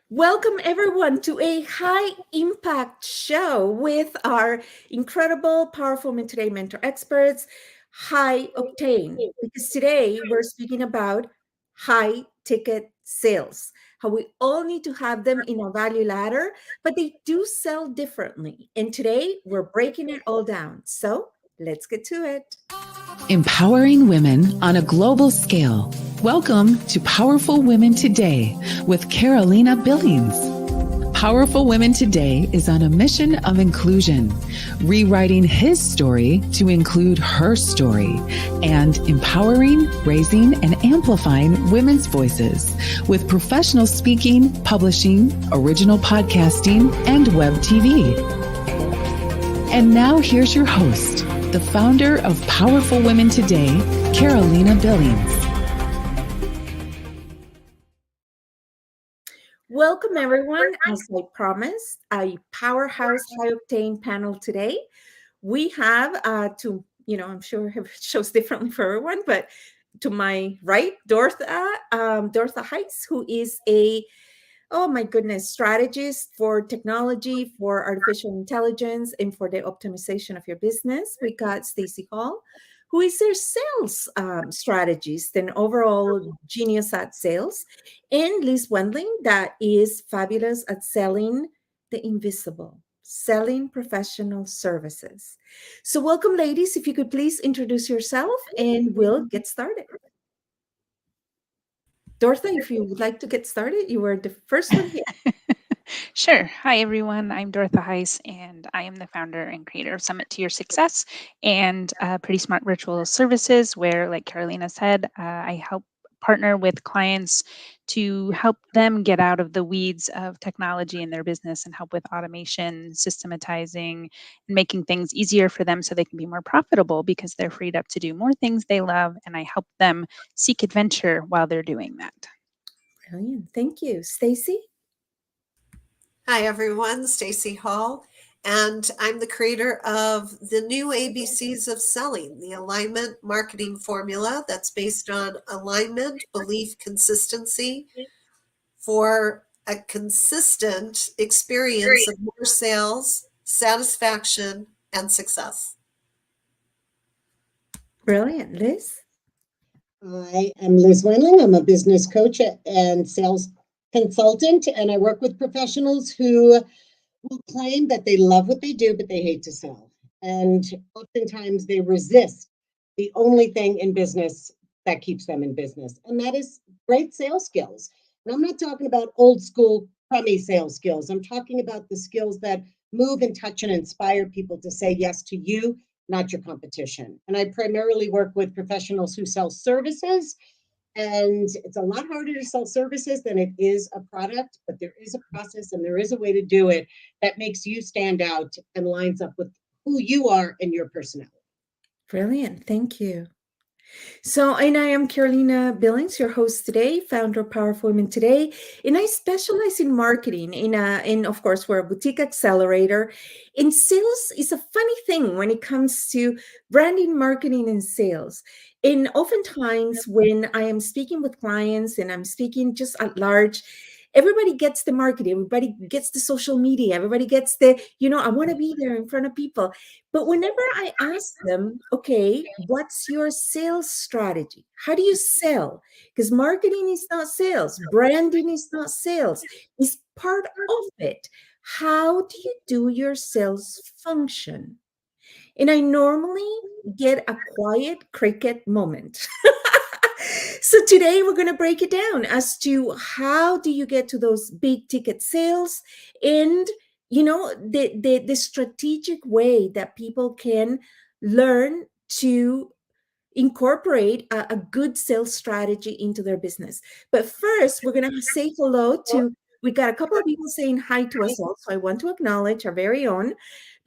Welcome, everyone, to a high impact show with our incredible, powerful Men Today mentor experts, High Octane. Because today we're speaking about high ticket sales, how we all need to have them in our value ladder, but they do sell differently. And today we're breaking it all down. So let's get to it. Empowering women on a global scale. Welcome to Powerful Women Today with Carolina Billings. Powerful Women Today is on a mission of inclusion, rewriting his story to include her story, and empowering, raising, and amplifying women's voices with professional speaking, publishing, original podcasting, and web TV. And now here's your host, the founder of Powerful Women Today, Carolina Billings. Welcome, everyone. As I promised, a powerhouse high octane panel today. We have I'm sure it shows differently for everyone, but to my right, Dortha Heiss, who is oh my goodness, strategist for technology, for artificial intelligence, and for the optimization of your business. We got Stacy Hall, who is their sales strategist and overall genius at sales, and Liz Wendling, that is fabulous at selling the invisible, selling professional services. So welcome, ladies. If you could please introduce yourself and we'll get started. Dortha, if you would like to get started, you were the first one here. Sure. Hi, everyone. I'm Dortha Heiss, and I am the founder and creator of Summit to Your Success and Pretty Smart Virtual Services, where, like Carolina said, I help partner with clients to help them get out of the weeds of technology in their business and help with automation, systematizing, and making things easier for them so they can be more profitable because they're freed up to do more things they love. And I help them seek adventure while they're doing that. Brilliant. Thank you. Stacy? Hi, everyone. Stacy Hall, and I'm the creator of the new ABCs of selling, the alignment marketing formula that's based on alignment, belief, consistency for a consistent experience of more sales, satisfaction, and success. Brilliant. Liz? I am Liz Wendling. I'm a business coach and sales consultant, and I work with professionals who will claim that they love what they do, but they hate to sell. And oftentimes they resist the only thing in business that keeps them in business, and that is great sales skills. And I'm not talking about old school crummy sales skills. I'm talking about the skills that move and touch and inspire people to say yes to you, not your competition. And I primarily work with professionals who sell services. And it's a lot harder to sell services than it is a product, but there is a process and there is a way to do it that makes you stand out and lines up with who you are and your personality. Brilliant. Thank you. So, and I am Carolina Billings, your host today, founder of Powerful Women Today, and I specialize in marketing. In of course, we're a boutique accelerator. And sales is a funny thing when it comes to branding, marketing, and sales. And oftentimes, when I am speaking with clients and I'm speaking just at large, everybody gets the marketing, everybody gets the social media, everybody gets I want to be there in front of people. But whenever I ask them, okay, what's your sales strategy? How do you sell? Because marketing is not sales, branding is not sales, it's part of it. How do you do your sales function? And I normally get a quiet cricket moment. So today we're going to break it down as to how do you get to those big ticket sales and the strategic way that people can learn to incorporate a good sales strategy into their business. But first, we're going to say hello to, we got a couple of people saying hi to us all. So I want to acknowledge our very own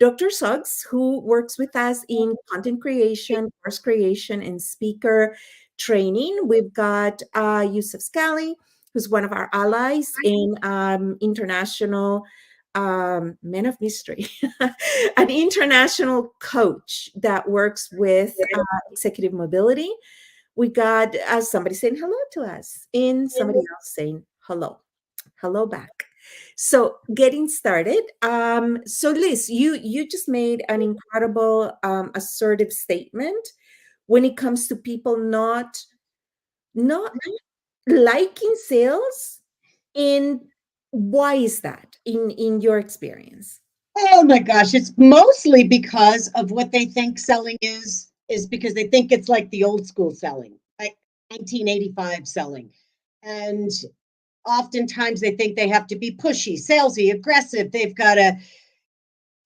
Dr. Suggs, who works with us in content creation, course creation, and speaker training. We've got Yusuf Scali, who's one of our allies in international men of mystery, an international coach that works with executive mobility. We got somebody saying hello to us and somebody else saying hello back. So getting started. So Liz, you just made an incredible assertive statement when it comes to people not liking sales. And why is that in your experience? Oh my gosh, it's mostly because of what they think selling is because they think it's like the old school selling, like 1985 selling. And oftentimes they think they have to be pushy, salesy, aggressive. They've got to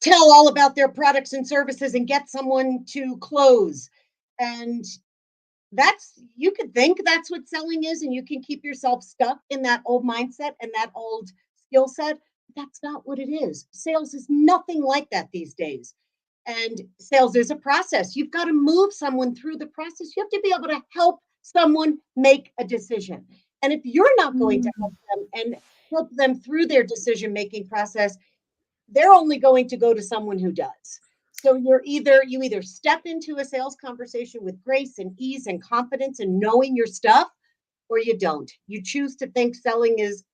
tell all about their products and services and get someone to close. And that's, you could think that's what selling is, and you can keep yourself stuck in that old mindset and that old skill set. That's not what it is. Sales is nothing like that these days. And sales is a process. You've got to move someone through the process. You have to be able to help someone make a decision. And if you're not going to help them and help them through their decision making process, they're only going to go to someone who does. So you either step into a sales conversation with grace and ease and confidence and knowing your stuff, or you don't. You choose to think selling is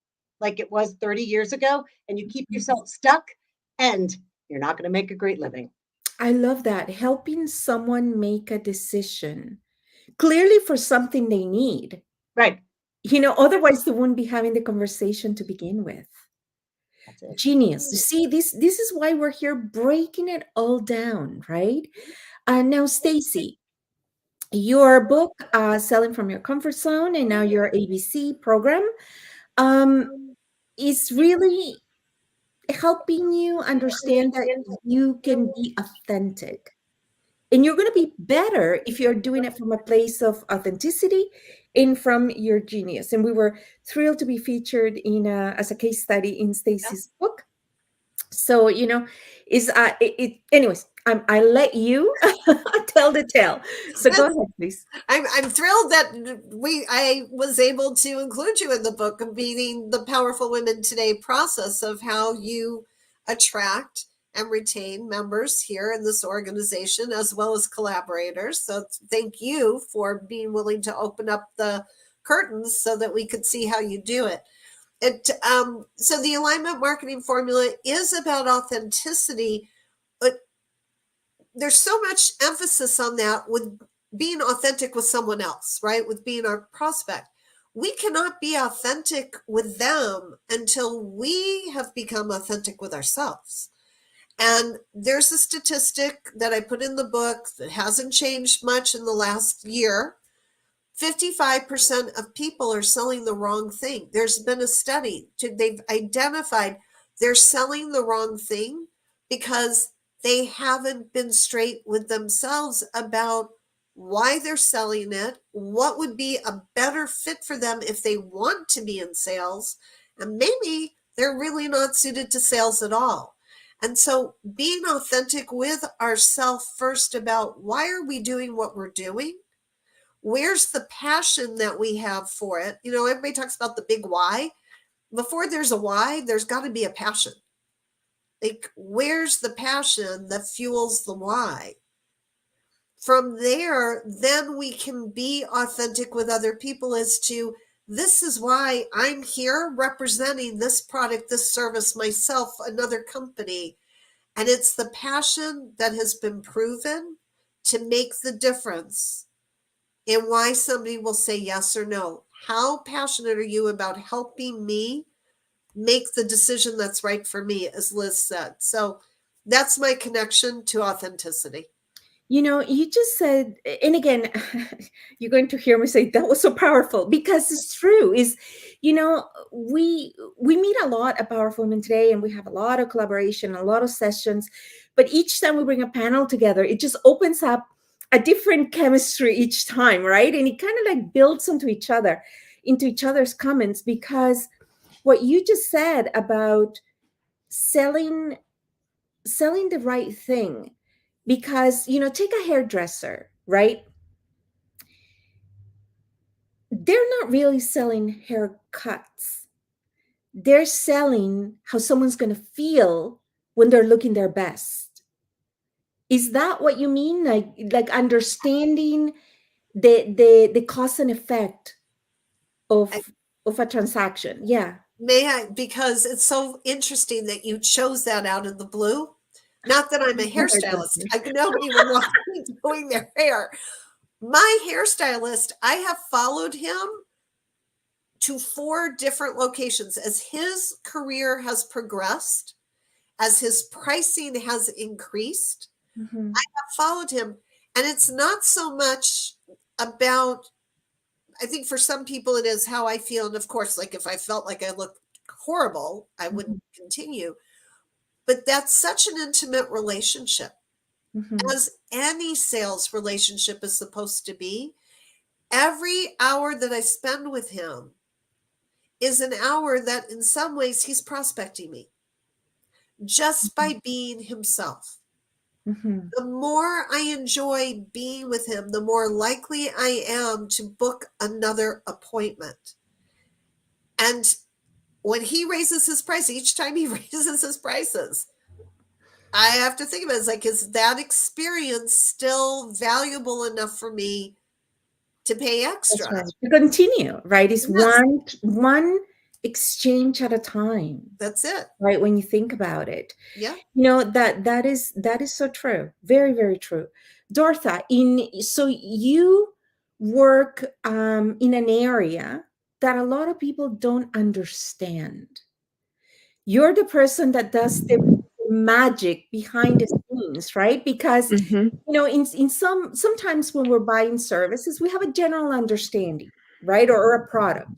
like it was 30 years ago, and you keep yourself stuck, and you're not going to make a great living. I love that. Helping someone make a decision clearly for something they need. Right. Otherwise they wouldn't be having the conversation to begin with. That's it. Genius. You see, this is why we're here breaking it all down, right? Now, Stacy, your book, Selling from Your Comfort Zone, and now your ABC program, is really helping you understand that you can be authentic. And you're going to be better if you're doing it from a place of authenticity and from your genius. And we were thrilled to be featured as a case study in Stacy's book. So, anyways, I let you tell the tale. So go ahead, please. I'm thrilled that I was able to include you in the book, meaning the Powerful Women Today process of how you attract and retain members here in this organization, as well as collaborators. So thank you for being willing to open up the curtains so that we could see how you do it. So the alignment marketing formula is about authenticity, but there's so much emphasis on that with being authentic with someone else, right? With being our prospect. We cannot be authentic with them until we have become authentic with ourselves. And there's a statistic that I put in the book that hasn't changed much in the last year. 55% of people are selling the wrong thing. There's been a study, they've identified they're selling the wrong thing because they haven't been straight with themselves about why they're selling it, what would be a better fit for them if they want to be in sales, and maybe they're really not suited to sales at all. And so being authentic with ourselves first about why are we doing what we're doing? Where's the passion that we have for it? Everybody talks about the big why. Before there's a why, there's got to be a passion. Like, where's the passion that fuels the why? From there, then we can be authentic with other people as to, this is why I'm here representing this product, this service, myself, another company. And it's the passion that has been proven to make the difference in why somebody will say yes or no. How passionate are you about helping me make the decision that's right for me, as Liz said? So that's my connection to authenticity. You just said, and again, you're going to hear me say that was so powerful, because it's true. We meet a lot at Powerful Women Today, and we have a lot of collaboration, a lot of sessions, but each time we bring a panel together, it just opens up a different chemistry each time, right? And it kind of like builds into each other's comments, because what you just said about selling the right thing, because take a hairdresser, right? They're not really selling haircuts. They're selling how someone's going to feel when they're looking their best. Is that what you mean? Like understanding the cause and effect of a transaction? Yeah. May I? Because it's so interesting that you chose that out of the blue. Not that I'm a Never hairstylist. done. Nobody would want me doing their hair. My hairstylist, I have followed him to 4 different locations as his career has progressed, as his pricing has increased. Mhm. I've followed him, and it's not so much about, I think for some people it is how I feel, and of course, like, if I felt like I looked horrible, I Mhm. wouldn't continue, but that's such an intimate relationship, Mhm. as any sales relationship is supposed to be. Every hour that I spend with him is an hour that in some ways he's prospecting me just Mhm. by being himself. Mhm. The more I enjoy being with him, the more likely I am to book another appointment. And when he raises his price, each time he raises his prices, I have to think about it. It's like, is that experience still valuable enough for me to pay That's extra? right. To continue, right? It's Yes, one exchange at a time, that's it. right? When you think about it. Yeah. That is so true. Very, very true. Dortha, so you work in an area that a lot of people don't understand. You're the person that does the magic behind the scenes, right? Because Hmm. in sometimes when we're buying services, we have a general understanding, right? Or a product.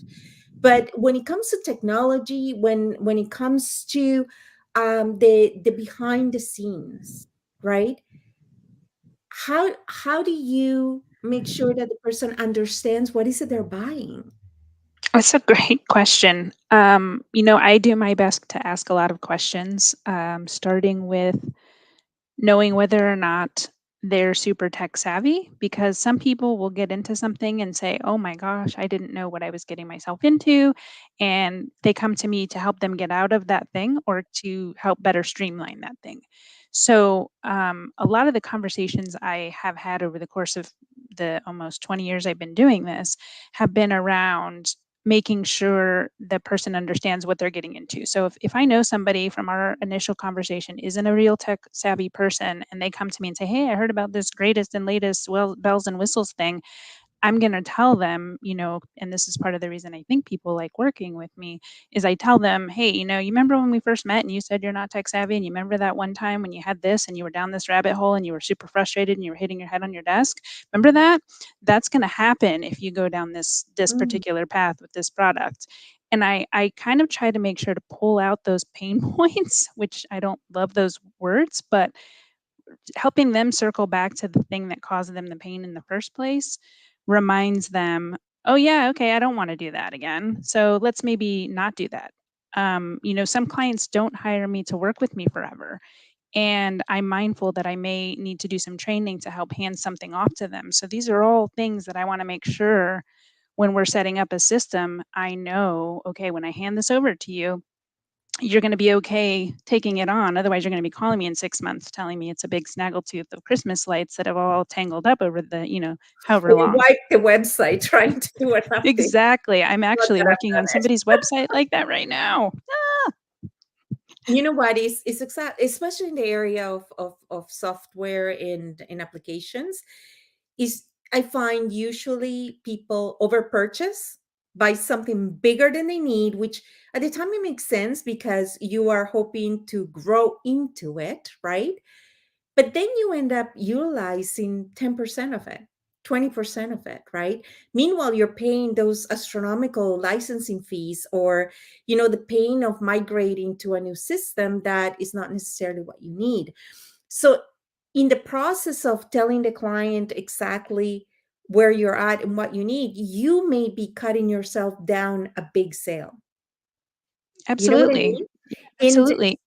But when it comes to technology, when it comes to the behind the scenes, right? How do you make sure that the person understands what is it they're buying? That's a great question. I do my best to ask a lot of questions, starting with knowing whether or not they're super tech savvy, because some people will get into something and say, "Oh my gosh, I didn't know what I was getting myself into." And they come to me to help them get out of that thing or to help better streamline that thing. So, a lot of the conversations I have had over the course of the almost 20 years I've been doing this have been around making sure the person understands what they're getting into. So if I know somebody from our initial conversation isn't a real tech savvy person and they come to me and say, "Hey, I heard about this greatest and latest bells and whistles thing," I'm going to tell them, and this is part of the reason I think people like working with me, is I tell them, "Hey, you remember when we first met and you said you're not tech savvy, and you remember that one time when you had this and you were down this rabbit hole and you were super frustrated and you were hitting your head on your desk? Remember that? That's going to happen if you go down this Mm, particular path with this product." And I kind of try to make sure to pull out those pain points, which I don't love those words, but helping them circle back to the thing that caused them the pain in the first place reminds them, "Oh, yeah, okay, I don't want to do that again. So let's maybe not do that." Some clients don't hire me to work with me forever. And I'm mindful that I may need to do some training to help hand something off to them. So these are all things that I want to make sure when we're setting up a system, I know, okay, when I hand this over to you, you're going to be okay taking it on. Otherwise, you're going to be calling me in 6 months telling me it's a big snaggletooth of Christmas lights that have all tangled up over however or you long. wipe the website trying to do an update. Exactly. I'm Not actually that I've working on done it. somebody's website like that right now. You know what is exact, especially in the area of software and applications, is I find usually people over purchase, buy something bigger than they need, which at the time it makes sense because you are hoping to grow into it, right? But then you end up utilizing 10% of it, 20% of it, right? Meanwhile, you're paying those astronomical licensing fees, or the pain of migrating to a new system that is not necessarily what you need. So in the process of telling the client exactly where you're at and what you need, you may be cutting yourself down a big sale. You know what I Absolutely. mean? And Absolutely.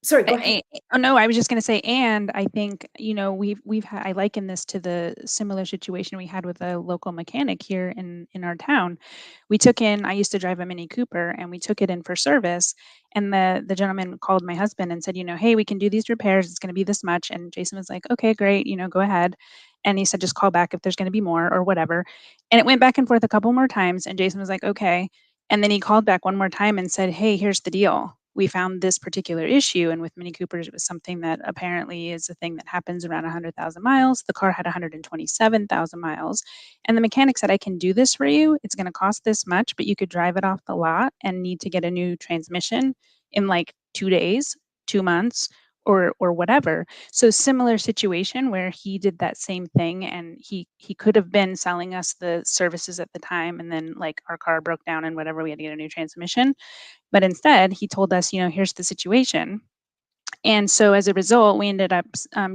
sorry, go ahead. Oh no, I was just going to say, and I think I liken this to the similar situation we had with a local mechanic here in our town. We took in. I used to drive a Mini Cooper, and we took it in for service. And the gentleman called my husband and said, "Hey, we can do these repairs. It's going to be this much." And Jason was like, "Okay, great. Go ahead." And he said, "Just call back if there's going to be more or whatever." And it went back and forth a couple more times. And Jason was like, "Okay." And then he called back one more time and said, "Hey, here's the deal. We found this particular issue." And with Mini Coopers, it was something that apparently is a thing that happens around 100,000 miles. The car had 127,000 miles. And the mechanic said, "I can do this for you. It's going to cost this much, but you could drive it off the lot and need to get a new transmission in like 2 days, 2 months, or whatever." So similar situation where he did that same thing, and he could have been selling us the services at the time, and then like our car broke down and whatever, we had to get a new transmission. But instead he told us, here's the situation. And so as a result, we ended up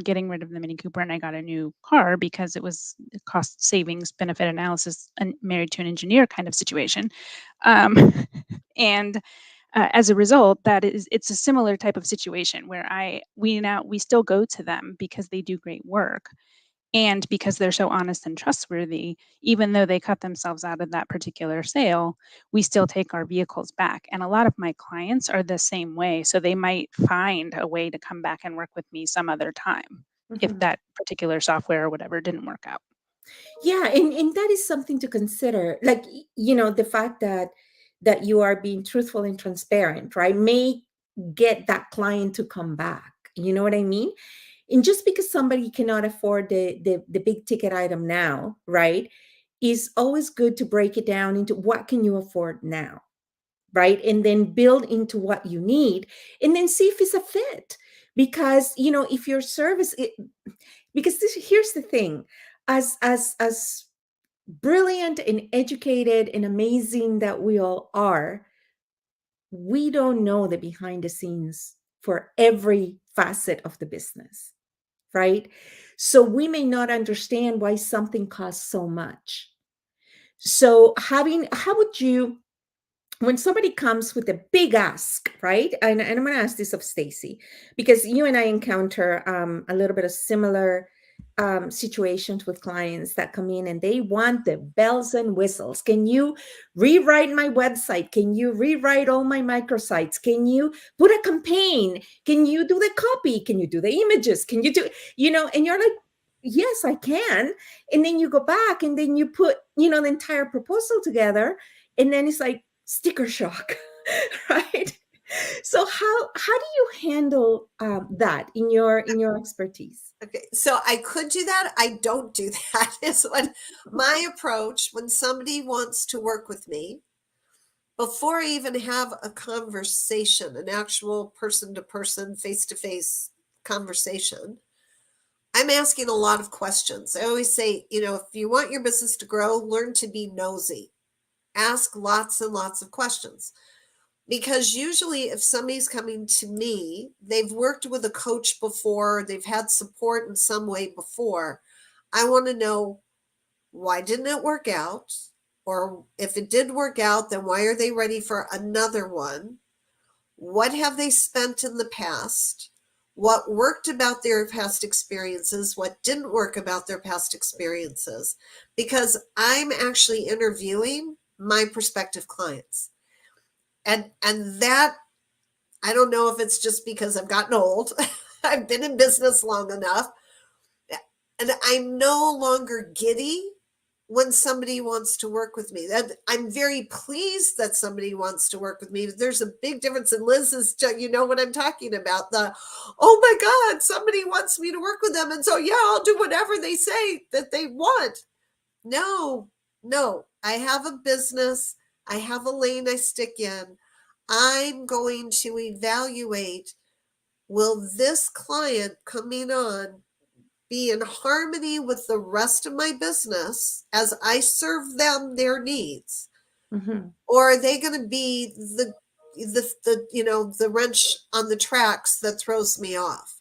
getting rid of the Mini Cooper, and I got a new car because it was a cost savings benefit analysis and married to an engineer kind of situation. um, and as a result, it's a similar type of situation where we still go to them because they do great work, and because they're so honest and trustworthy. Even though they cut themselves out of that particular sale, we still take our vehicles back. And a lot of my clients are the same way, so they might find a way to come back and work with me some other time if Mhm. that particular software or whatever didn't work out. Yeah, and that is something to consider. Like, the fact that you are being truthful and transparent, right, may get that client to come back. You know what I mean? And just because somebody cannot afford the big ticket item now, right, is always good to break it down into what can you afford now, right? And then build into what you need, and then see if it's a fit. Because, if your service because here's the thing, as brilliant and educated and amazing that we all are, we don't know the behind the scenes for every facet of the business, right? So we may not understand why something costs so much. So how would you, when somebody comes with a big ask, right? And I'm going to ask this of Stacy, because you and I encounter a little bit of similar situations with clients that come in and they want the bells and whistles. Can you rewrite my website? Can you rewrite all my microsites? Can you put a campaign? Can you do the copy? Can you do the images? Can you do, and you're like, yes, I can. And then you go back and then you put, the entire proposal together. And then it's like, sticker shock, right? So how do you handle that in your expertise? Okay, so I could do that. I don't do that. Is what my approach when somebody wants to work with me. Before I even have a conversation, an actual person to person, face to face conversation, I'm asking a lot of questions. I always say, if you want your business to grow, learn to be nosy. Ask lots and lots of questions. Because usually, if somebody's coming to me, they've worked with a coach before, they've had support in some way before. I want to know, why didn't it work out? Or if it did work out, then why are they ready for another one? What have they spent in the past? What worked about their past experiences? What didn't work about their past experiences? Because I'm actually interviewing my prospective clients. And that, I don't know if it's just because I've gotten old. I've been in business long enough. And I'm no longer giddy when somebody wants to work with me. I'm very pleased that somebody wants to work with me. There's a big difference. And Liz is, you know what I'm talking about. Oh my God, somebody wants me to work with them. And so, yeah, I'll do whatever they say that they want. No. I have a business. I have a lane I stick in. I'm going to evaluate, will this client coming on be in harmony with the rest of my business as I serve them their needs? Mm-hmm. Or are they going to be the wrench on the tracks that throws me off?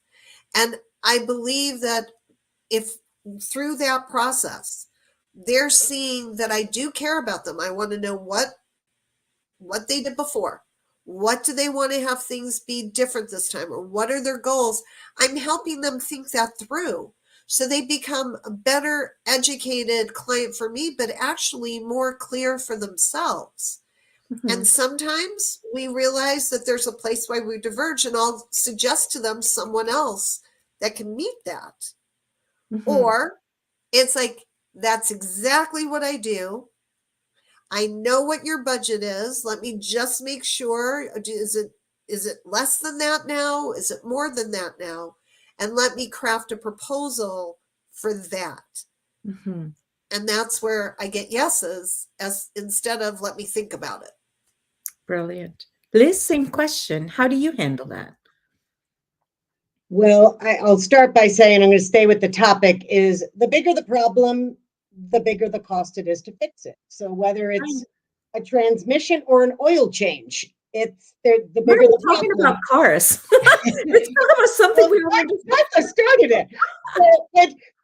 And I believe that if through that process, they're seeing that I do care about them. I want to know what they did before. What do they want to have things be different this time? Or what are their goals? I'm helping them think that through so they become a better educated client for me, but actually more clear for themselves. Mm-hmm. And sometimes we realize that there's a place where we diverge, and I'll suggest to them someone else that can meet that. Mm-hmm. Or it's like, that's exactly what I do. I know what your budget is. Let me just make sure. Is it less than that now? Is it more than that now? And let me craft a proposal for that. Mm-hmm. And that's where I get yeses as instead of let me think about it. Brilliant. Liz, same question. How do you handle that? Well, I'll start by saying I'm going to stay with the topic is the bigger the problem, the bigger the cost it is to fix it. So whether it's a transmission or an oil change, it's the We're bigger the talking problem. about cars. Let's talk about something we already. I started it.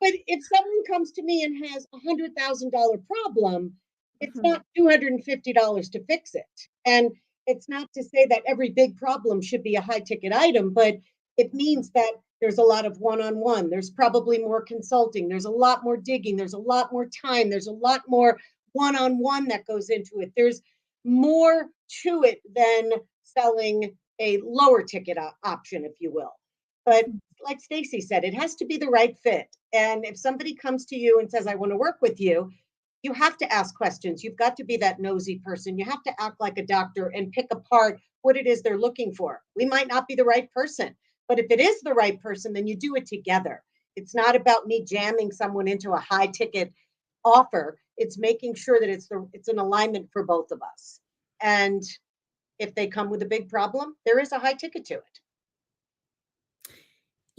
But if someone comes to me and has $100,000 problem, it's not $250 to fix it. And it's not to say that every big problem should be a high ticket item, but it means that there's a lot of one-on-one. There's probably more consulting. There's a lot more digging. There's a lot more time. There's a lot more one-on-one that goes into it. There's more to it than selling a lower ticket option, if you will. But like Stacy said, it has to be the right fit. And if somebody comes to you and says, I want to work with you, you have to ask questions. You've got to be that nosy person. You have to act like a doctor and pick apart what it is they're looking for. We might not be the right person, but if it is the right person, then you do it together. It's not about me jamming someone into a high ticket offer. It's making sure that it's an alignment for both of us. And if they come with a big problem, there is a high ticket to it.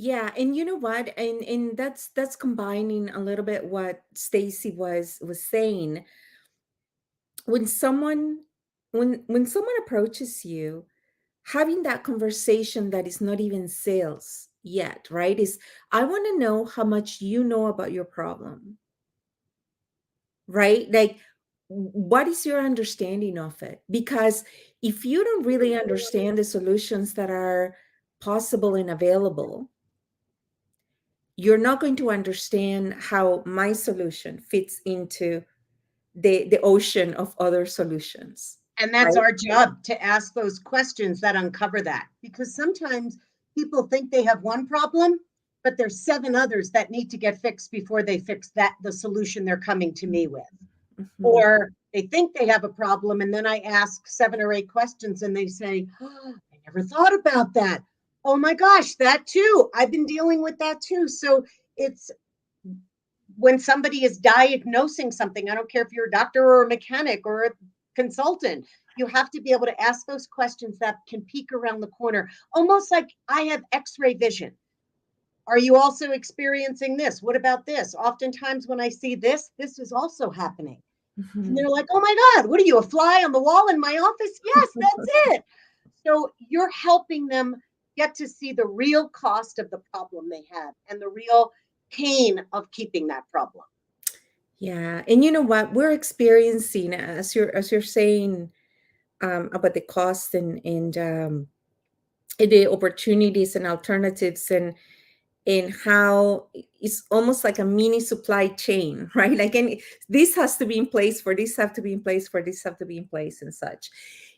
Yeah, and you know what? And that's combining a little bit what Stacy was saying. When someone when someone approaches you, having that conversation that is not even sales yet, right? Is I want to know how much you know about your problem, right? Like what is your understanding of it? Because if you don't really understand the solutions that are possible and available, you're not going to understand how my solution fits into the ocean of other solutions. And that's Right. our job to ask those questions that uncover that. Because sometimes people think they have one problem, but there's 7 others that need to get fixed before they fix the solution they're coming to me with. Mhm. Or they think they have a problem, and then I ask 7 or 8 questions, and they say, oh, I never thought about that. Oh my gosh, that too. I've been dealing with that too. So it's when somebody is diagnosing something, I don't care if you're a doctor or a mechanic or a consultant, you have to be able to ask those questions that can peek around the corner, almost like I have x-ray vision. Are you also experiencing this? What about this? Oftentimes when I see this is also happening. And they're like, oh my God, what are you, a fly on the wall in my office? Yes, that's it. So you're helping them get to see the real cost of the problem they have and the real pain of keeping that problem. Yeah, and you know what we're experiencing as you're saying about the cost and the opportunities and alternatives and how it's almost like a mini supply chain, right? Like, and this has to be in place for this have to be in place for this have to be in place and such.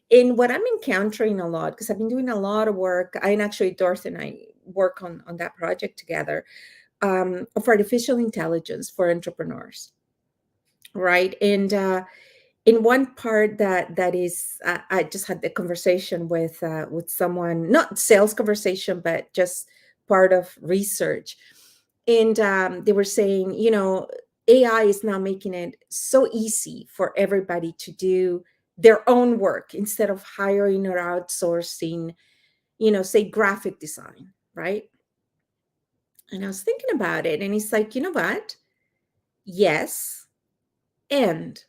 And what I'm encountering a lot, because I've been doing a lot of work, and actually Dorothy and I work on that project together, of artificial intelligence for entrepreneurs, right? And in one part that is, I just had the conversation with someone, not sales conversation, but just part of research, and they were saying, AI is now making it so easy for everybody to do their own work instead of hiring or outsourcing, say graphic design, right? And I was thinking about it, and it's like, you know what? Yes, and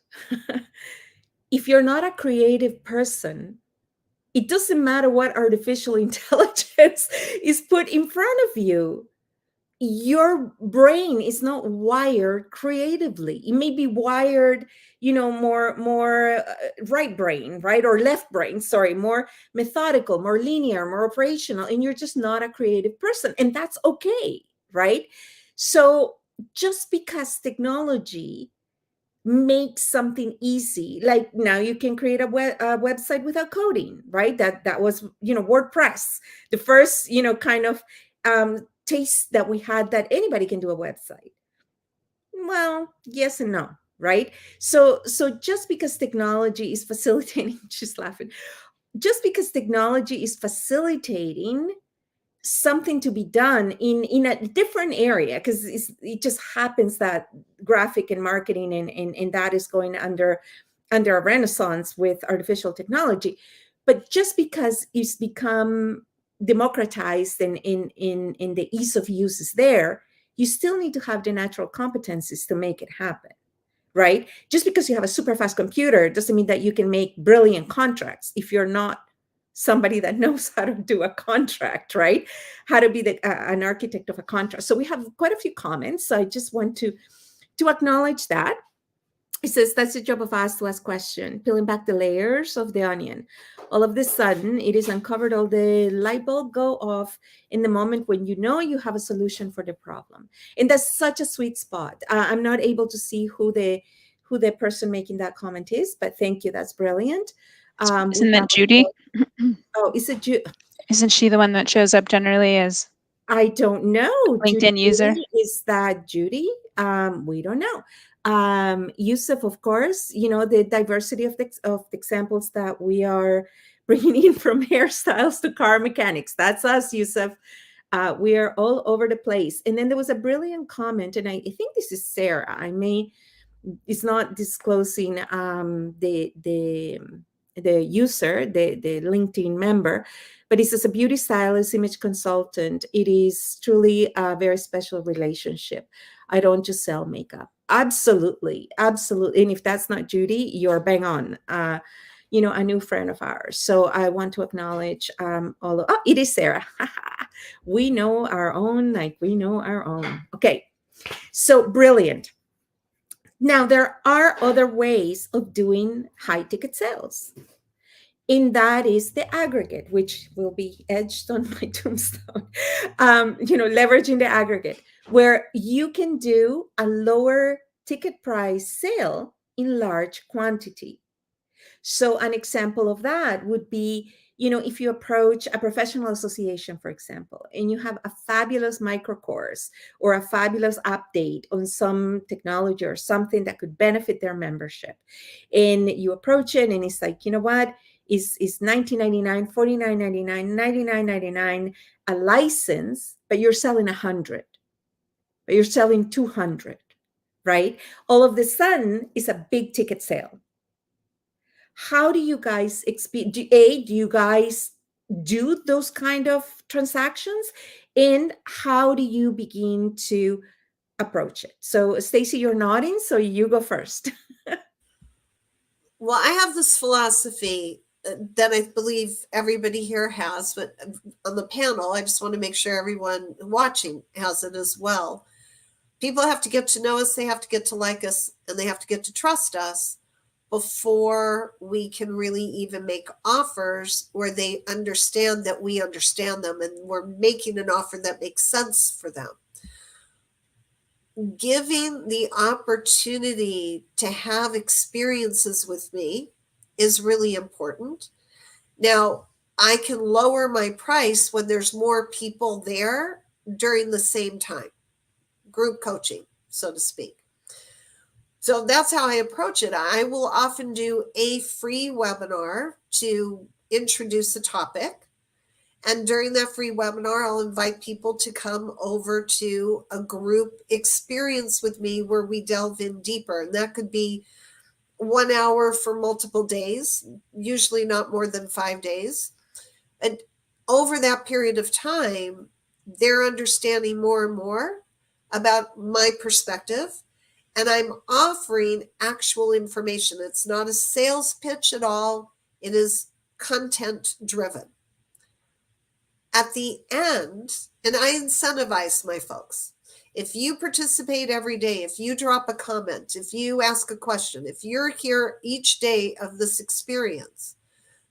if you're not a creative person, it doesn't matter what artificial intelligence is put in front of you. Your brain is not wired creatively. It may be wired, more right brain, right? Or left brain, sorry, more methodical, more linear, more operational, and you're just not a creative person. And that's okay, right? So just because technology make something easy, like now you can create a website without coding, right? That was WordPress, the first kind of taste that we had that anybody can do a website. Well, yes and no, right? So just because technology is facilitating, just laughing, just because technology is facilitating something to be done in a different area, because it just happens that graphic and marketing and that is going under a renaissance with artificial technology. But just because it's become democratized and in the ease of use is there, you still need to have the natural competencies to make it happen, right? Just because you have a super fast computer doesn't mean that you can make brilliant contracts if you're not somebody that knows how to do a contract, right? How to be an architect of a contract. So we have quite a few comments. So I just want to acknowledge that. It says, that's the job of us to ask question, peeling back the layers of the onion. All of a sudden, it is uncovered, all the light bulb go off in the moment when you know you have a solution for the problem. And that's such a sweet spot. I'm not able to see who the person making that comment is, but thank you. That's brilliant. Isn't that Judy? Oh, is it Judy? Isn't she the one that shows up generally as I don't know. LinkedIn user? Is that Judy? We don't know. Yusuf, of course, the diversity of the examples that we are bringing in, from hairstyles to car mechanics. That's us, Yusuf. We are all over the place. And then there was a brilliant comment, and I think this is Sarah. It's not disclosing the user, the LinkedIn member, but it says, a beauty stylist, image consultant. It is truly a very special relationship. I don't just sell makeup. Absolutely. Absolutely. And if that's not Judy, you're bang on. A new friend of ours. So I want to acknowledge it is Sarah. We know our own, like we know our own. Okay. So brilliant. Now, there are other ways of doing high ticket sales. And that is the aggregate, which will be etched on my tombstone. Leveraging the aggregate, where you can do a lower ticket price sale in large quantity. So an example of that would be, if you approach a professional association, for example, and you have a fabulous micro course or a fabulous update on some technology or something that could benefit their membership, and you approach it and it's like, you know what, is $19.99, $49.99, $99.99 a license, but you're selling 100, but you're selling 200, right? All of a sudden, it's a big ticket sale. How do you guys do you guys do those kind of transactions? And how do you begin to approach it? So Stacy, you're nodding, so you go first. Well, I have this philosophy that I believe everybody here has, but on the panel, I just want to make sure everyone watching has it as well. People have to get to know us, they have to get to like us, and they have to get to trust us before we can really even make offers where they understand that we understand them and we're making an offer that makes sense for them. Giving the opportunity to have experiences with me is really important. Now, I can lower my price when there's more people there during the same time, group coaching, so to speak. So that's how I approach it. I will often do a free webinar to introduce a topic. And during that free webinar, I'll invite people to come over to a group experience with me where we delve in deeper. And that could be 1 hour for multiple days, usually not more than 5 days. And over that period of time, they're understanding more and more about my perspective. And I'm offering actual information. It's not a sales pitch at all. It is content driven. At the end, and I incentivize my folks, if you participate every day, if you drop a comment, if you ask a question, if you're here each day of this experience,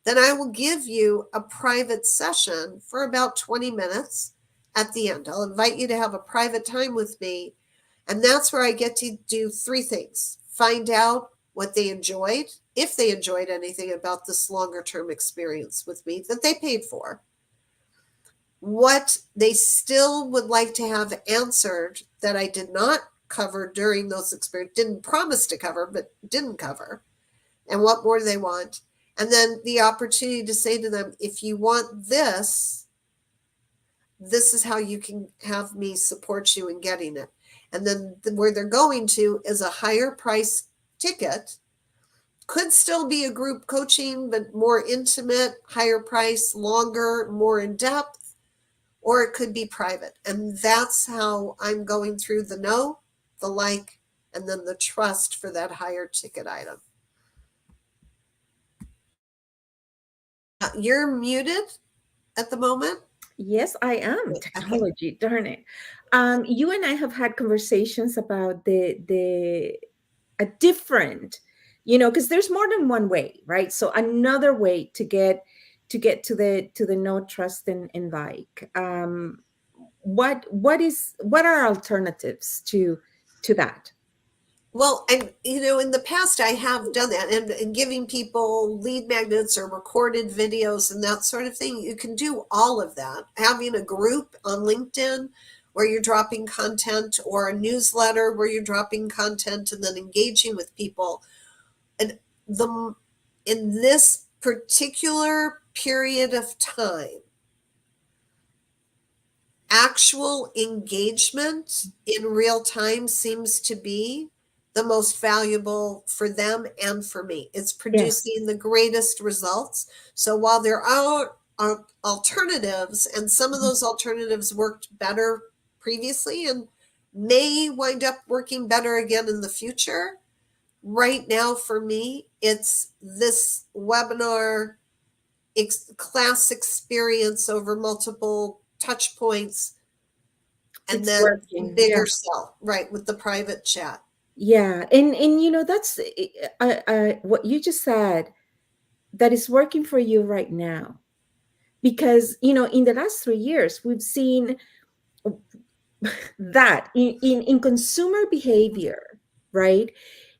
then I will give you a private session for about 20 minutes at the end. I'll invite you to have a private time with me. And that's where I get to do 3 things. Find out what they enjoyed, if they enjoyed anything about this longer term experience with me that they paid for, what they still would like to have answered that I did not cover during those experiences, didn't promise to cover, but didn't cover, and what more they want. And then the opportunity to say to them, if you want this, this is how you can have me support you in getting it. And then where they're going to is a higher price ticket. Could still be a group coaching, but more intimate, higher price, longer, more in depth, or it could be private. And that's how I'm going through the know, the like, and then the trust for that higher ticket item. You're muted at the moment. Yes, I am. Okay. Technology, darn it. You and I have had conversations about a different, because there's more than one way, right? So another way to get to the know, trust, and like. What are alternatives to that? Well, and in the past I have done that, and giving people lead magnets or recorded videos and that sort of thing. You can do all of that. Having a group on LinkedIn where you're dropping content, or a newsletter where you're dropping content and then engaging with people. And in this particular period of time, actual engagement in real time seems to be the most valuable for them and for me. It's producing the greatest results. So while there are alternatives, and some of those alternatives worked better previously and may wind up working better again in the future, right now for me, it's this webinar class experience over multiple touch points, and It's then working, bigger sell, right, with the private chat. Yeah, and that's what you just said, that is working for you right now, because in the last 3 years we've seen that in consumer behavior, right?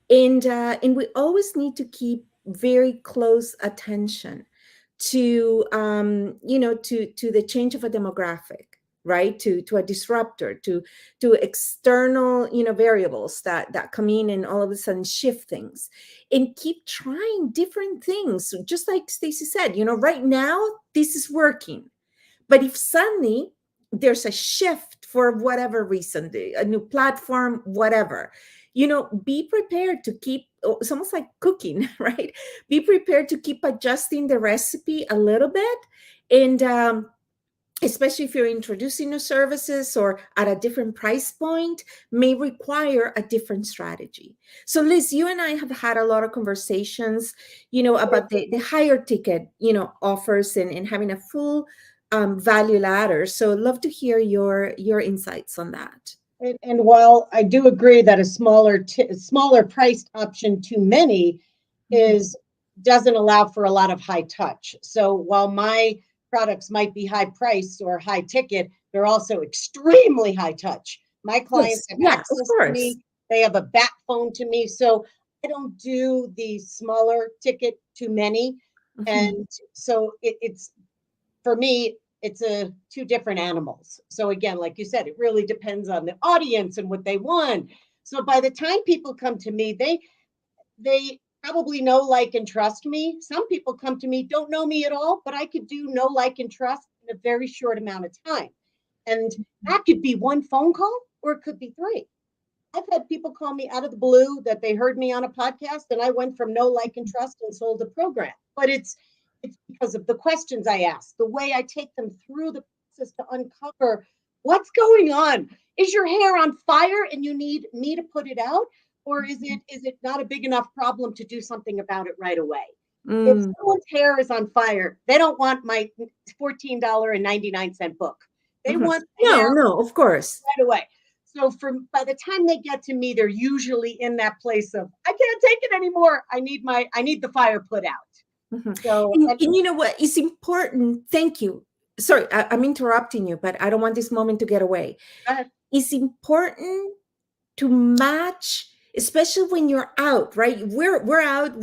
And we always need to keep very close attention to to the change of a demographic, right? To a disruptor, to external variables that come in and all of a sudden shift things, and keep trying different things. Just like Stacy said, right now this is working, but if suddenly there's a shift for whatever reason, a new platform, whatever, be prepared to keep, it's almost like cooking, right? Be prepared to keep adjusting the recipe a little bit. And especially if you're introducing new services or at a different price point, may require a different strategy. So Liz, you and I have had a lot of conversations, about the higher ticket, offers, and having a full value ladder. So I'd love to hear your insights on that. And while I do agree that a smaller priced option to many doesn't allow for a lot of high touch. So while my products might be high price or high ticket, they're also extremely high touch. My clients have access to me. They have a bat phone to me. So I don't do the smaller ticket to many. Mm-hmm. And so it's, for me, it's two different animals. So again, like you said, it really depends on the audience and what they want. So by the time people come to me, they probably know, like, and trust me. Some people come to me, don't know me at all, but I could do know, like, and trust in a very short amount of time. And that could be one phone call, or it could be 3. I've had people call me out of the blue that they heard me on a podcast, and I went from know, like, and trust and sold a program. But it's because of the questions I ask, the way I take them through the process to uncover what's going on. Is your hair on fire and you need me to put it out? Or is it not a big enough problem to do something about it right away? If someone's hair is on fire, they don't want my $14.99 book. They want no, of course, right away. So by the time they get to me, they're usually in that place of, I can't take it anymore. I need the fire put out. Mm-hmm. So, and you know what? It's important. Thank you. Sorry, I'm interrupting you, but I don't want this moment to get away. It's important to match, especially when you're out, right? We're out.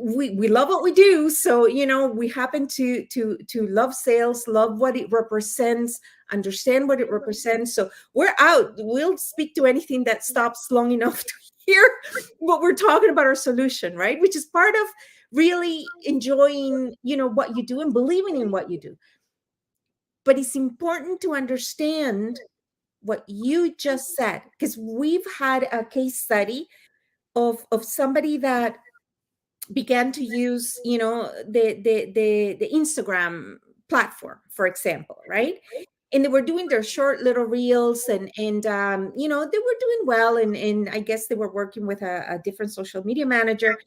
we love what we do, so we happen to love sales, love what it represents, understand what it represents. So we're out. We'll speak to anything that stops long enough to hear what we're talking about, our solution, right? Which is part of really enjoying what you do and believing in what you do. But it's important to understand what you just said, because we've had a case study of somebody that began to use the Instagram platform, for example, right? And they were doing their short little reels, and they were doing well, and I guess they were working with a different social media manager,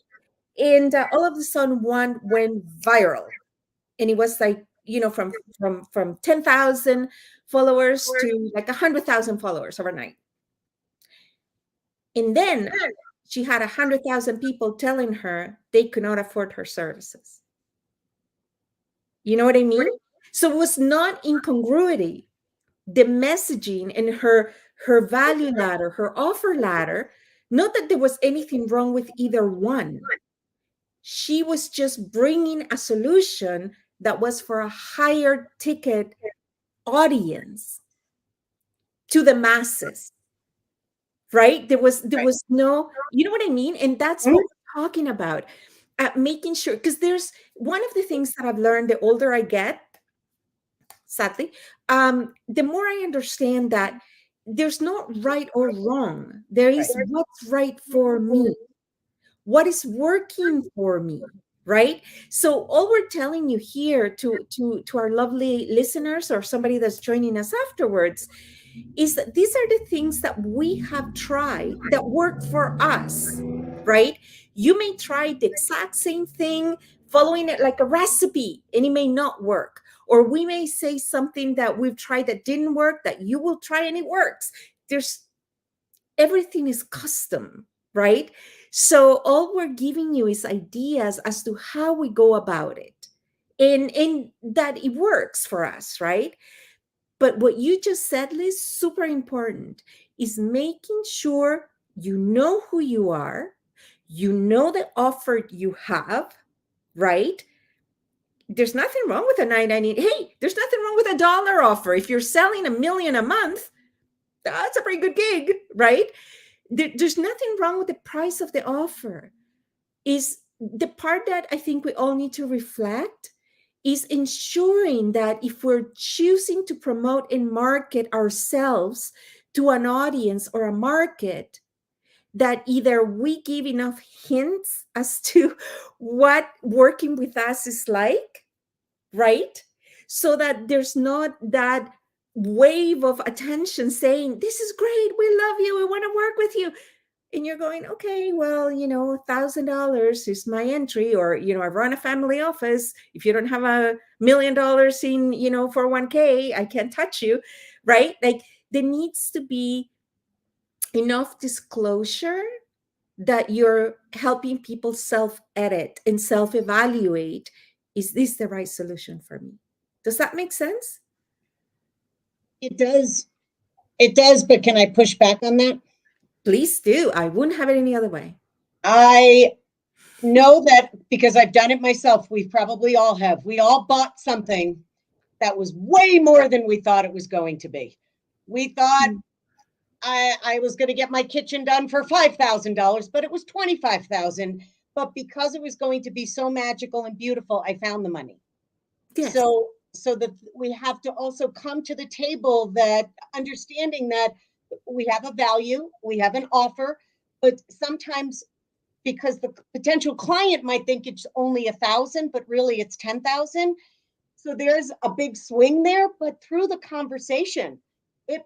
and all of a sudden one went viral, and it was like from 10,000 followers to like 100,000 followers overnight. And then she had 100,000 people telling her they could not afford her services. You know what I mean? So it was not incongruity. The messaging and her value ladder, her offer ladder, not that there was anything wrong with either one. She was just bringing a solution that was for a higher ticket audience to the masses. Right? There was no, you know what I mean? And that's what we're talking about. Making sure, because there's one of the things that I've learned the older I get, sadly, the more I understand that there's no right or wrong. There is what's right for me, what is working for me, right? So all we're telling you here to our lovely listeners or somebody that's joining us afterwards is that these are the things that we have tried that work for us, right? You may try the exact same thing, following it like a recipe, and it may not work. Or we may say something that we've tried that didn't work, that you will try and it works. Everything is custom, right? So all we're giving you is ideas as to how we go about it, and that it works for us, right? But what you just said, Liz, super important, is making sure you know who you are, you know the offer you have, right? There's nothing wrong with a $9.98. Hey, there's nothing wrong with a $1 offer. If you're selling $1 million a month, that's a pretty good gig, right? There's nothing wrong with the price of the offer. Is the part that I think we all need to reflect is ensuring that if we're choosing to promote and market ourselves to an audience or a market, that either we give enough hints as to what working with us is like, right? So that there's not that wave of attention saying, this is great, we love you, we want to work with you. And you're going, okay, well, $1,000 is my entry, or, I run a family office. If you don't have $1 million in, 401k, I can't touch you, right? Like, there needs to be enough disclosure that you're helping people self-edit and self-evaluate. Is this the right solution for me? Does that make sense? It does. It does, but can I push back on that? Please do. I wouldn't have it any other way. I know that because I've done it myself. We probably all have. We all bought something that was way more than we thought it was going to be. We thought I was going to get my kitchen done for $5,000, but it was $25,000. But because it was going to be so magical and beautiful, I found the money. Yes. So that we have to also come to the table, that understanding that we have a value, we have an offer, but sometimes because the potential client might think it's only 1,000, but really it's 10,000. So there's a big swing there, but through the conversation,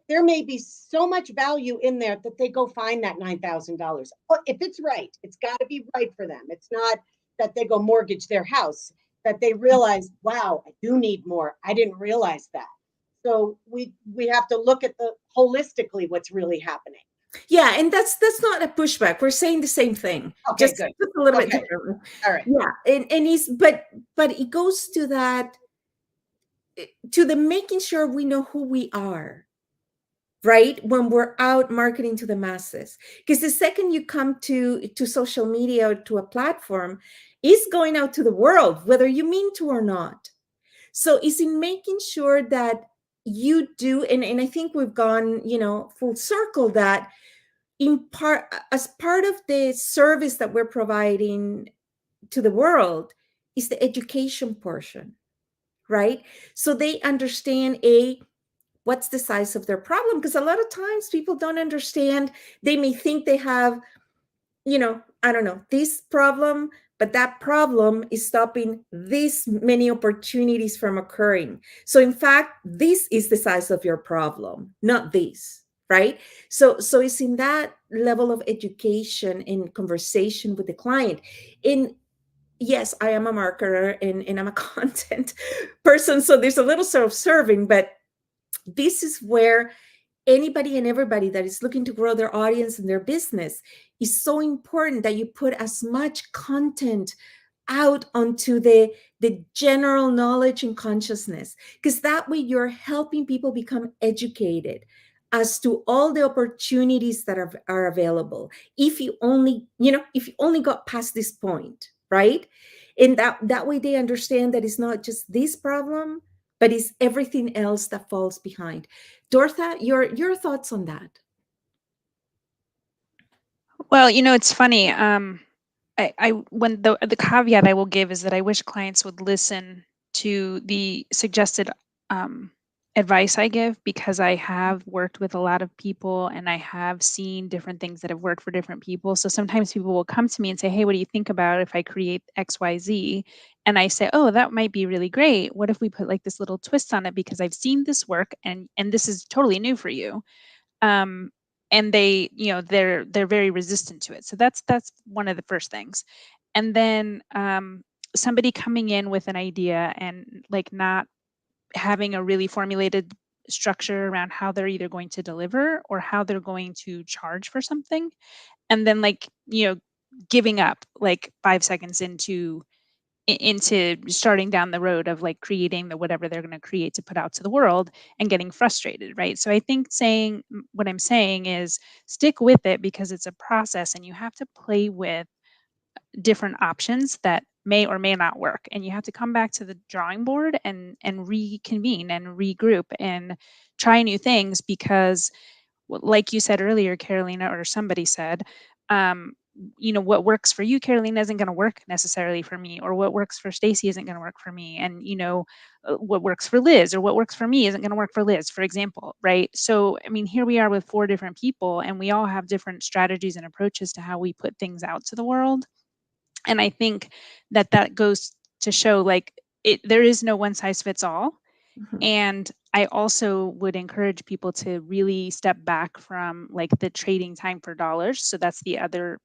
there may be so much value in there that they go find that $9,000. If it's right, it's got to be right for them. It's not that they go mortgage their house, that they realize, wow, I do need more. I didn't realize that. So we have to look at the holistically what's really happening. Yeah, and that's not a pushback. We're saying the same thing. Okay, just good. a little bit different. All right. Yeah, and it's but it goes to that, to the making sure we know who we are, right? When we're out marketing to the masses. Because the second you come to social media or to a platform, it's going out to the world, whether you mean to or not. So it's in making sure that you do, and I think we've gone, full circle, that in part, as part of the service that we're providing to the world, is the education portion, right? So they understand what's the size of their problem, because a lot of times people don't understand. They may think they have, I don't know, this problem, but that problem is stopping this many opportunities from occurring. So in fact, this is the size of your problem, not this, right? So it's in that level of education and conversation with the client. In Yes, I am a marketer, and I'm a content person, so there's a little self-serving, but this is where anybody and everybody that is looking to grow their audience and their business, is so important that you put as much content out onto the general knowledge and consciousness, because that way you're helping people become educated as to all the opportunities that are available, if you only got past this point, right? And that way they understand that it's not just this problem, but it's everything else that falls behind. Dortha, your thoughts on that? Well, it's funny. I when the caveat I will give is that I wish clients would listen to the suggested advice I give, because I have worked with a lot of people and I have seen different things that have worked for different people. So sometimes people will come to me and say, "Hey, what do you think about if I create XYZ?" And I say, "Oh, that might be really great. What if we put like this little twist on it, because I've seen this work and this is totally new for you." um, and they, they're very resistant to it. So that's one of the first things. And then somebody coming in with an idea and like not having a really formulated structure around how they're either going to deliver or how they're going to charge for something, and then like giving up like 5 seconds into starting down the road of like creating the whatever they're going to create to put out to the world, and getting frustrated, right? So I think what I'm saying is, stick with it, because it's a process and you have to play with different options that may or may not work, and you have to come back to the drawing board and reconvene and regroup and try new things, because like you said earlier, Carolina, or somebody said, um, what works for you, Carolina, isn't going to work necessarily for me, or what works for Stacy isn't going to work for me. And, what works for Liz or what works for me isn't going to work for Liz, for example, right? So, I mean, here we are with 4 different people, and we all have different strategies and approaches to how we put things out to the world. And I think that goes to show like there is no one size fits all. Mhm. And I also would encourage people to really step back from like the trading time for dollars. So that's the other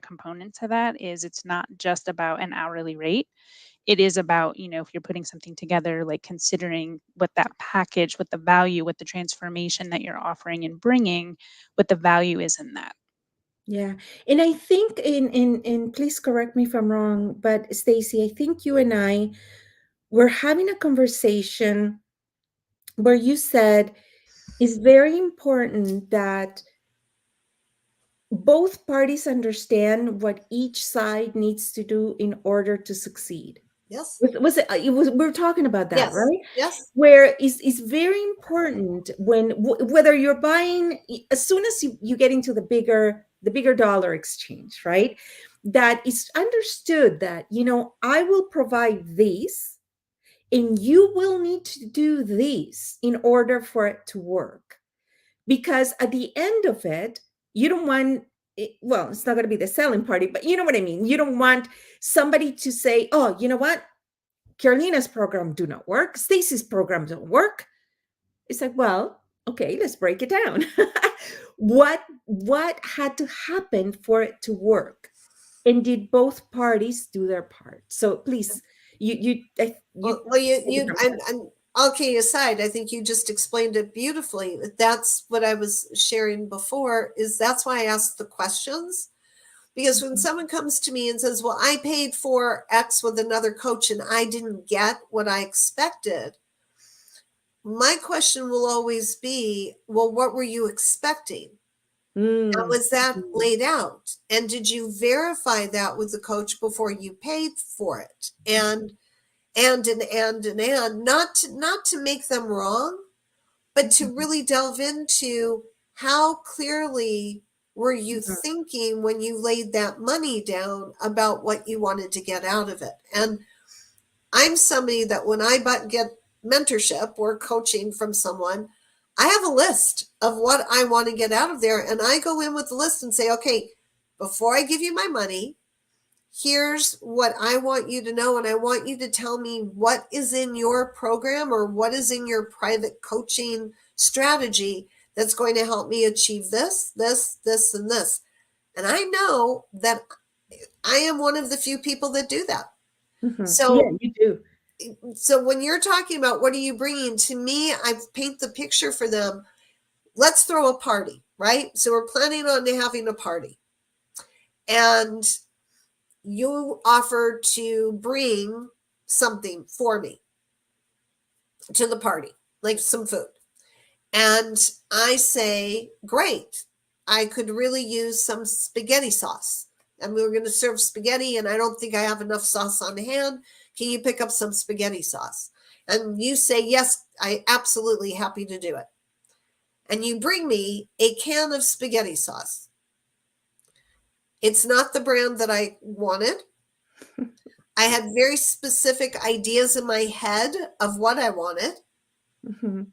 component to that, is it's not just about an hourly rate. It is about, if you're putting something together, like considering what that package, what the value, what the transformation that you're offering and bringing, what the value is in that. Yeah. And I think in please correct me if I'm wrong, but Stacy, I think you and I were having a conversation where you said it's very important that both parties understand what each side needs to do in order to succeed. Yes. We were talking about that, Yes. right? Yes. Where is very important when whether you're buying, as soon as you get into the bigger dollar exchange, right? That is understood that, I will provide this and you will need to do this in order for it to work. Because at the end of it, you don't want well, it's not going to be the selling party, but you know what I mean. You don't want somebody to say, "Oh, you know what? Carolina's program do not work. Stacy's program don't work." It's like, well, okay, let's break it down. what had to happen for it to work, and did both parties do their part? So please, Well, I'm all kidding aside, I think you just explained it beautifully. That's what I was sharing before, is that's why I asked the questions. Because when someone comes to me and says, "Well, I paid for X with another coach and I didn't get what I expected," my question will always be, well, what were you expecting? How Mm, was that mhm, laid out? And did you verify that with the coach before you paid for it? And not to make them wrong, but to mhm, really delve into how clearly were you mhm, thinking when you laid that money down about what you wanted to get out of it. And I'm somebody that when I get mentorship or coaching from someone, I have a list of what I want to get out of there. And I go in with the list and say, okay, before I give you my money, here's what I want you to know. And I want you to tell me what is in your program or what is in your private coaching strategy that's going to help me achieve this, and this. And I know that I am one of the few people that do that. mhm. Yeah, So you do. when you're talking about what are you bringing to me, I paint the picture for them. Let's throw a party, right? So we're planning on having a party, and you offer to bring something for me to the party, like some food. And I say, great, I could really use some spaghetti sauce. And we were going to serve spaghetti, and I don't think I have enough sauce on hand. Can you pick up some spaghetti sauce? And you say, yes, I absolutely happy to do it. And you bring me a can of spaghetti sauce. It's not the brand that I wanted. I had very specific ideas in my head of what I wanted. Mhm.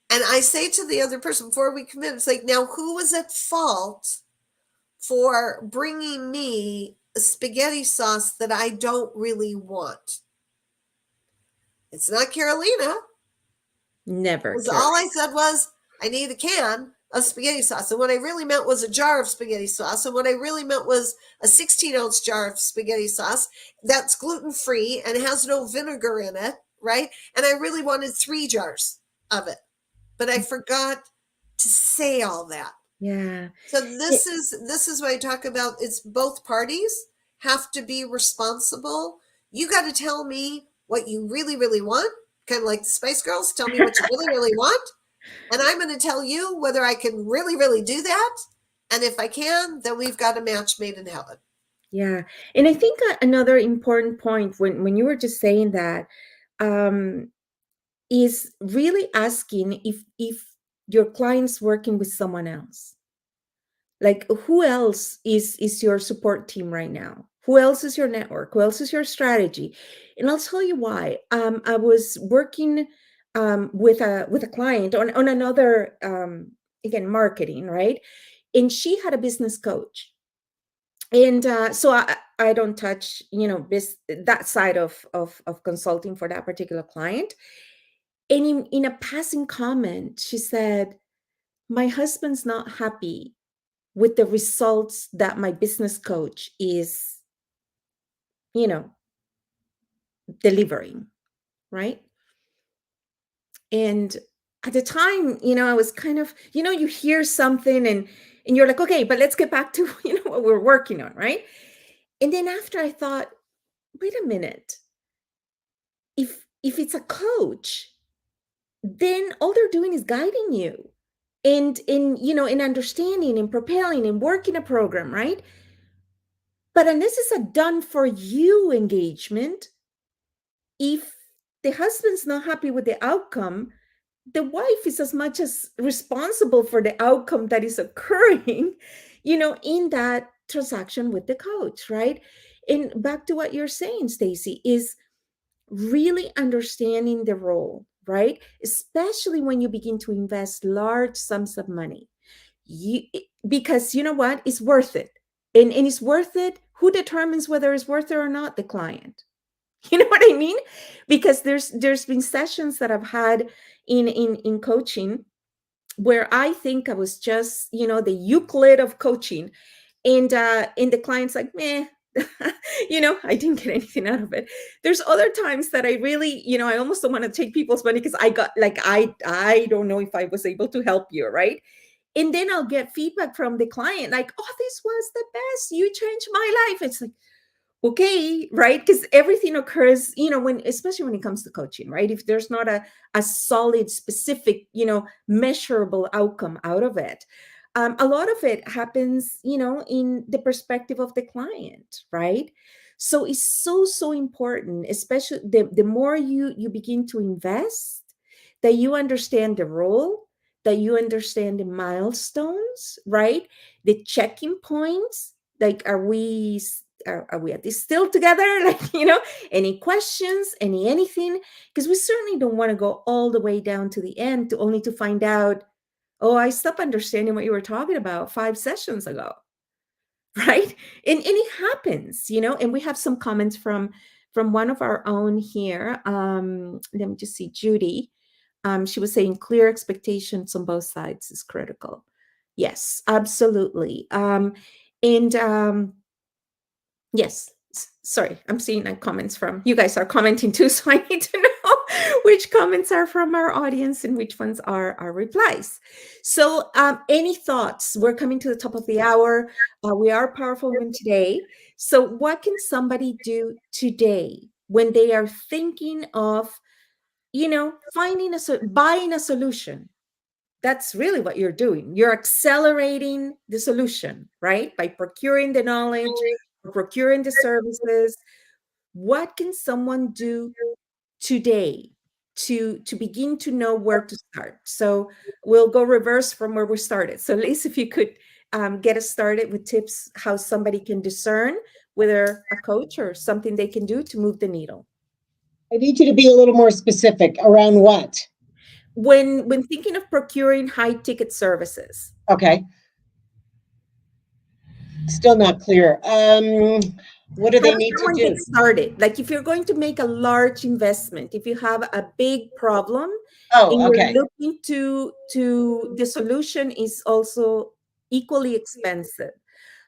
And I say to the other person before we commit, it's like, now who was at fault for bringing me a spaghetti sauce that I don't really want? It's not Carolina. Never, Because all Carrie. I said was, I need a can of spaghetti sauce. And what I really meant was a jar of spaghetti sauce. And what I really meant was a 16-ounce jar of spaghetti sauce that's gluten-free and has no vinegar in it, right? And I really wanted 3 jars of it. But I forgot to say all that. Yeah. So Yeah. this is what I talk about. It's both parties have to be responsible. You got to tell me what you really, really want. Kind of like the Spice Girls, tell me what you really, really want. And I'm going to tell you whether I can really, really do that. And if I can, then we've got a match made in heaven. Yeah. And I think another important point when you were just saying that, um, is really asking if your client's working with someone else. Like, who else is your support team right now? Who else is your network? Who else is your strategy? And I'll tell you why. I was working with a client on another, again, marketing, right? And she had a business coach. And so I don't touch, that side of consulting for that particular client. And in a passing comment, she said, my husband's not happy with the results that my business coach is, you know, delivering, right? And at the time, I was kind of, you hear something and you're like, okay, but let's get back to, what we're working on, right? And then after I thought, wait a minute, if it's a coach, then all they're doing is guiding you and in understanding and propelling and working a program, right? But unless it's a done for you engagement, if the husband's not happy with the outcome, the wife is as much as responsible for the outcome that is occurring, in that transaction with the coach, right? And back to what you're saying, Stacy, is really understanding the role, right? Especially when you begin to invest large sums of money. You Because you know what? It's worth it. And it's worth it. Who determines whether it's worth it or not? The client. You know what I mean? Because there's been sessions that I've had in coaching where I think I was just, the Euclid of coaching. And the client's like, meh, I didn't get anything out of it. There's other times that I really, I almost don't want to take people's money because I got like, I don't know if I was able to help you, right? And then I'll get feedback from the client like, oh, this was the best. You changed my life. It's like, okay, right? Because everything occurs, when, especially when it comes to coaching, right? If there's not a solid, specific, measurable outcome out of it, a lot of it happens, in the perspective of the client, right? So it's so important, especially the more you begin to invest, that you understand the role, that you understand the milestones, right? The checking points, like, are we at this still together? Like, any questions, anything? Because we certainly don't want to go all the way down to the end to only to find out, oh, I stopped understanding what you were talking about 5 sessions ago. Right. And it happens, and we have some comments from one of our own here. Let me just see, Judy. She was saying clear expectations on both sides is critical. Yes, absolutely. And yes, sorry, I'm seeing comments from you guys are commenting too, so I need to know which comments are from our audience and which ones are our replies. So, any thoughts? We're coming to the top of the hour. We are Powerful Women Today. So, what can somebody do today when they are thinking of, buying a solution? That's really what you're doing. You're accelerating the solution, right? By procuring the knowledge, procuring the services. What can someone do today to begin to know where to start? So we'll go reverse from where we started. So Liz, if you could get us started with tips how somebody can discern whether a coach or something they can do to move the needle. I need you to be a little more specific around what? When thinking of procuring high ticket services. Okay. Still not clear. What do they need to do? Get started? Like, if you're going to make a large investment, if you have a big problem, and okay. you're looking to the solution is also equally expensive,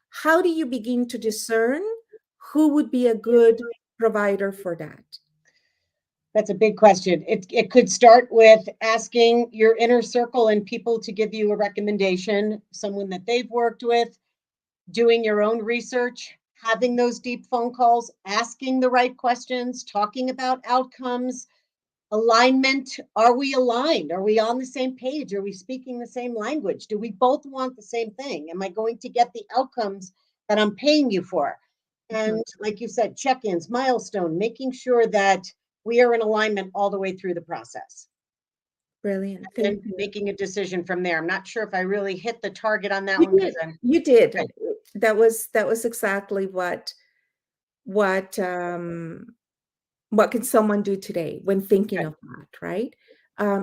how do you begin to discern who would be a good provider for that? That's a big question. It could start with asking your inner circle and people to give you a recommendation, someone that they've worked with, doing your own research, having those deep phone calls, asking the right questions, talking about outcomes, alignment. Are we aligned? Are we on the same page? Are we speaking the same language? Do we both want the same thing? Am I going to get the outcomes that I'm paying you for? And like you said, check-ins, milestone, making sure that we are in alignment all the way through the process. Brilliant. And making a decision from there. I'm not sure if I really hit the target on that one. You did. Right. That was exactly what can someone do today when thinking of that, right?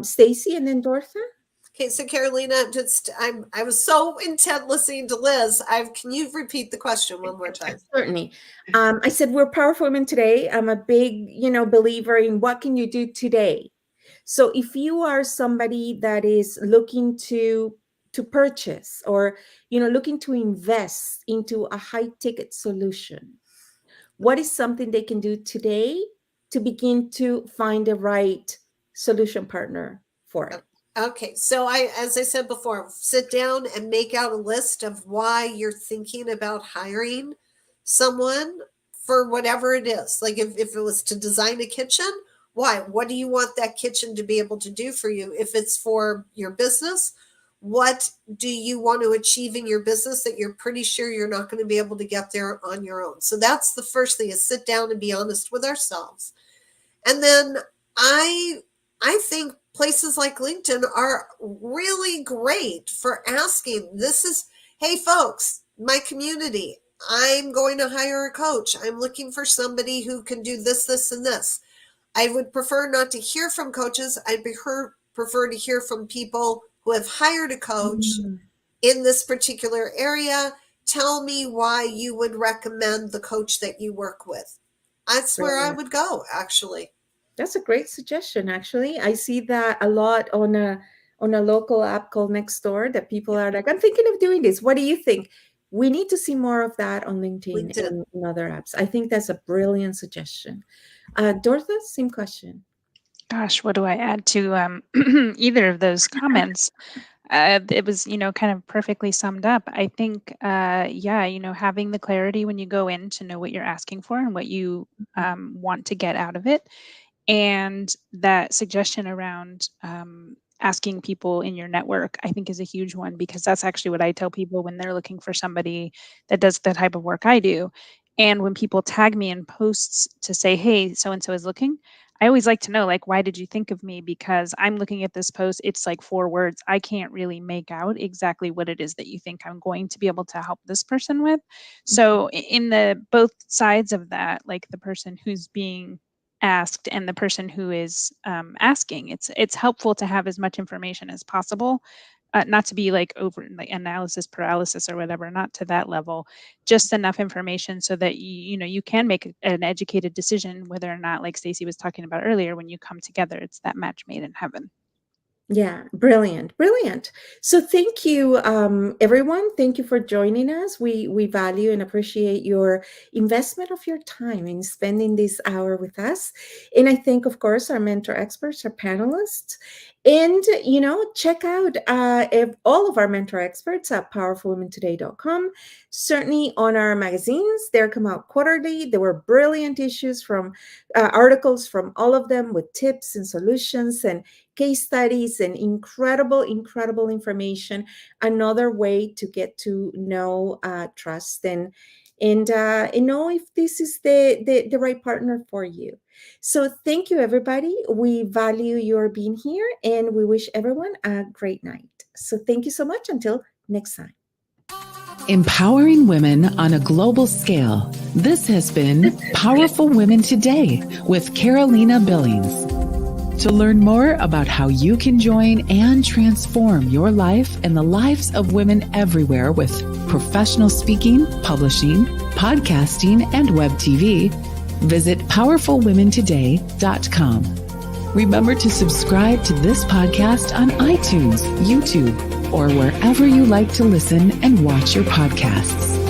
Stacy and then Dortha. Okay, so Carolina, I was so intent listening to Liz. Can you repeat the question one more time? Certainly. I said we're Powerful Women Today. I'm a big, believer in what can you do today. So if you are somebody that is looking to purchase or looking to invest into a high ticket solution, what is something they can do today to begin to find the right solution partner for it? Okay, so as I said before, sit down and make out a list of why you're thinking about hiring someone for whatever it is. Like if it was to design a kitchen, why? What do you want that kitchen to be able to do for you? If it's for your business, what do you want to achieve in your business that you're pretty sure you're not going to be able to get there on your own? So that's the first thing, is sit down and be honest with ourselves. And then I think places like LinkedIn are really great for asking. Hey folks, my community, I'm going to hire a coach. I'm looking for somebody who can do this, this, and this. I would prefer not to hear from coaches. I prefer to hear from people who have hired a coach in this particular area. Tell me why you would recommend the coach that you work with. That's where I would go, actually. That's a great suggestion, actually. I see that a lot on a local app called Nextdoor, that people are like, I'm thinking of doing this. What do you think? We need to see more of that on LinkedIn and other apps. I think that's a brilliant suggestion. Dortha, same question. Gosh, what do I add to either of those comments? It was, kind of perfectly summed up. I think, yeah, having the clarity when you go in to know what you're asking for and what you want to get out of it. And that suggestion around asking people in your network, I think is a huge one, because that's actually what I tell people when they're looking for somebody that does the type of work I do. And when people tag me in posts to say, hey, so and so is looking, I always like to know, like, why did you think of me? Because I'm looking at this post, it's like 4 words. I can't really make out exactly what it is that you think I'm going to be able to help this person with. So in the both sides of that, like the person who's being asked and the person who is asking, it's helpful to have as much information as possible, not to be like over like analysis paralysis or whatever, not to that level, just enough information so that you can make an educated decision whether or not, like Stacy was talking about earlier, when you come together, it's that match made in heaven. Yeah, brilliant, brilliant. So thank you, everyone. Thank you for joining us. We value and appreciate your investment of your time in spending this hour with us. And I thank, of course, our mentor experts, our panelists. And, check out all of our mentor experts at powerfulwomentoday.com. Certainly on our magazines, they come out quarterly. There were brilliant issues from articles from all of them with tips and solutions and case studies and incredible information. Another way to get to know, trust, and know if this is the right partner for you. So thank you, everybody. We value your being here, and we wish everyone a great night. So thank you so much. Until next time. Empowering women on a global scale. This has been Powerful Women Today with Carolina Billings. To learn more about how you can join and transform your life and the lives of women everywhere with professional speaking, publishing, podcasting, and web TV, visit powerfulwomentoday.com. Remember to subscribe to this podcast on iTunes, YouTube, or wherever you like to listen and watch your podcasts.